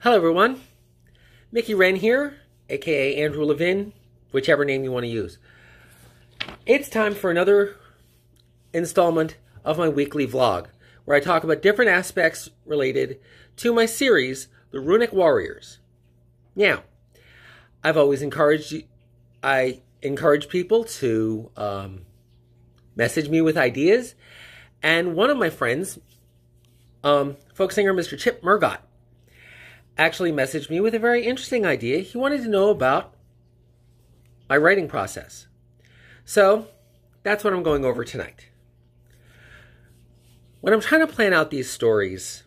Hello everyone, Mickey Wren here, aka Andrew Levin, whichever name you want to use. It's time for another installment of my weekly vlog, where I talk about different aspects related to my series, The Runic Warriors. Now, I've always encouraged people to message me with ideas, and one of my friends, folk singer Mr. Chip Mergott, actually messaged me with a very interesting idea. He wanted to know about my writing process. So, that's what I'm going over tonight. When I'm trying to plan out these stories,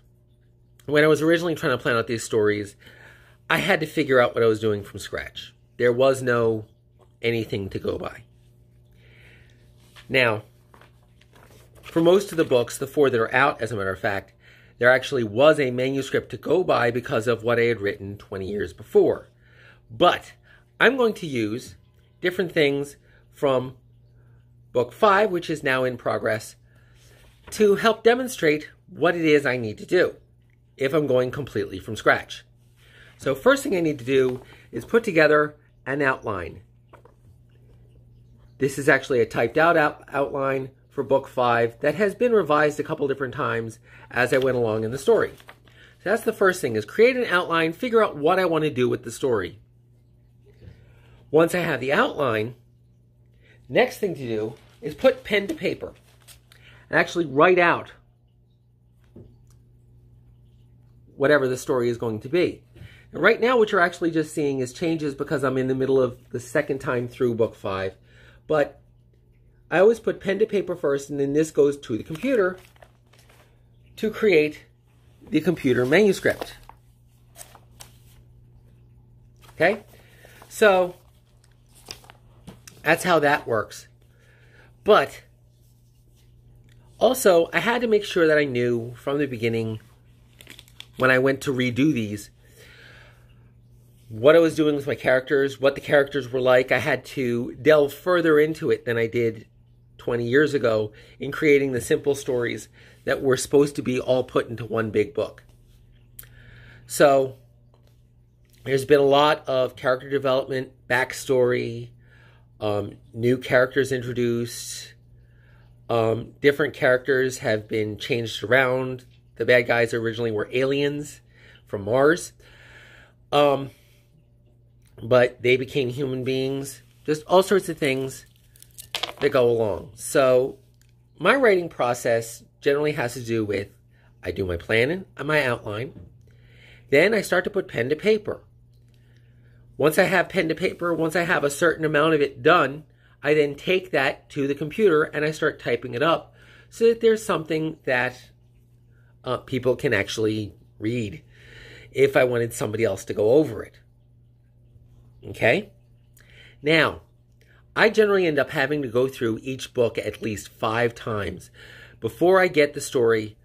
when I was originally trying to plan out these stories, I had to figure out what I was doing from scratch. There was no anything to go by. Now, for most of the books, the 4 that are out, as a matter of fact, there actually was a manuscript to go by because of what I had written 20 years before. But I'm going to use different things from book 5, which is now in progress, to help demonstrate what it is I need to do if I'm going completely from scratch. So first thing I need to do is put together an outline. This is actually a typed out outline for book 5 that has been revised a couple different times as I went along in the story. So that's the first thing, is create an outline, figure out what I want to do with the story. Once I have the outline, next thing to do is put pen to paper and actually write out whatever the story is going to be. And right now what you're actually just seeing is changes because I'm in the middle of the second time through book 5. But I always put pen to paper first, and then this goes to the computer to create the computer manuscript. Okay? So, that's how that works. But, also, I had to make sure that I knew from the beginning, when I went to redo these, what I was doing with my characters, what the characters were like. I had to delve further into it than I did 20 years ago in creating the simple stories that were supposed to be all put into one big book. So there's been a lot of character development, backstory, new characters introduced, different characters have been changed around. The bad guys originally were aliens from Mars, but they became human beings. Just all sorts of things that go along. So my writing process generally has to do with, I do my planning and my outline. Then I start to put pen to paper. Once I have pen to paper, once I have a certain amount of it done, I then take that to the computer and I start typing it up so that there's something that people can actually read if I wanted somebody else to go over it. Okay? Now, I generally end up having to go through each book at least 5 times before I get the story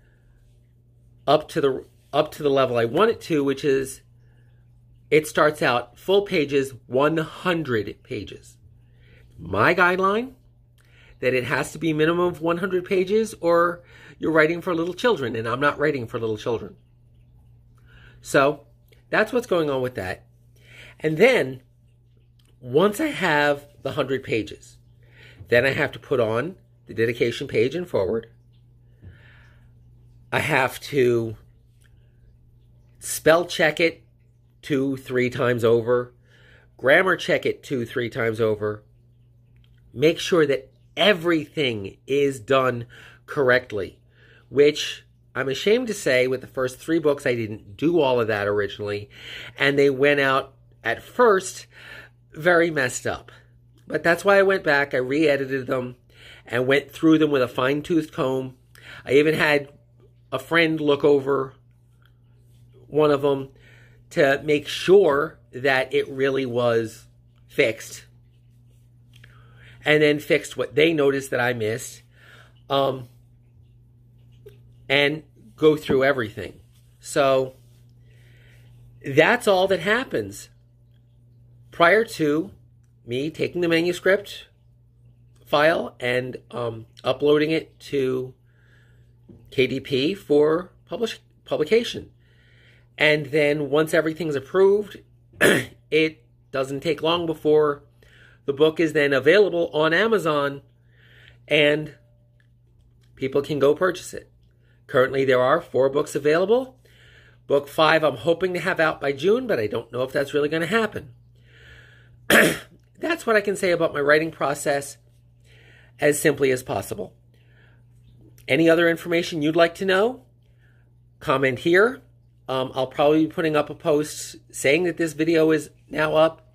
up to the level I want it to, which is, it starts out full pages, 100 pages. My guideline, that it has to be minimum of 100 pages or you're writing for little children, and I'm not writing for little children. So, that's what's going on with that. And then, once I have the 100 pages, then I have to put on the dedication page and forward. I have to spell check it 2-3 times over, grammar check it 2-3 times over, make sure that everything is done correctly, which I'm ashamed to say with the first 3 books I didn't do all of that originally, and they went out at first very messed up. But that's why I went back, I re-edited them, and went through them with a fine-tooth comb. I even had a friend look over one of them to make sure that it really was fixed. And then fixed what they noticed that I missed. And go through everything. So, that's all that happens prior to me taking the manuscript file and uploading it to KDP for publication. And then once everything's approved, it doesn't take long before the book is then available on Amazon and people can go purchase it. Currently, there are 4 books available. Book 5 I'm hoping to have out by June, but I don't know if that's really going to happen. That's what I can say about my writing process as simply as possible. Any other information you'd like to know? Comment here. I'll probably be putting up a post saying that this video is now up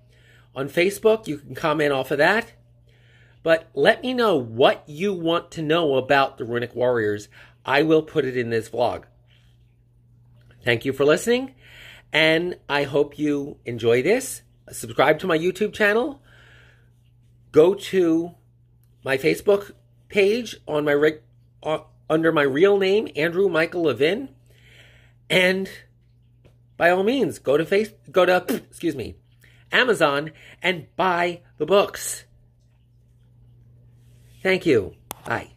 on Facebook. You can comment off of that. But let me know what you want to know about the Runic Warriors. I will put it in this vlog. Thank you for listening, and I hope you enjoy this. Subscribe to my YouTube channel. Go to my Facebook page on my under my real name, Andrew Michael Levin, and by all means, go to Amazon and buy the books. Thank you. Bye.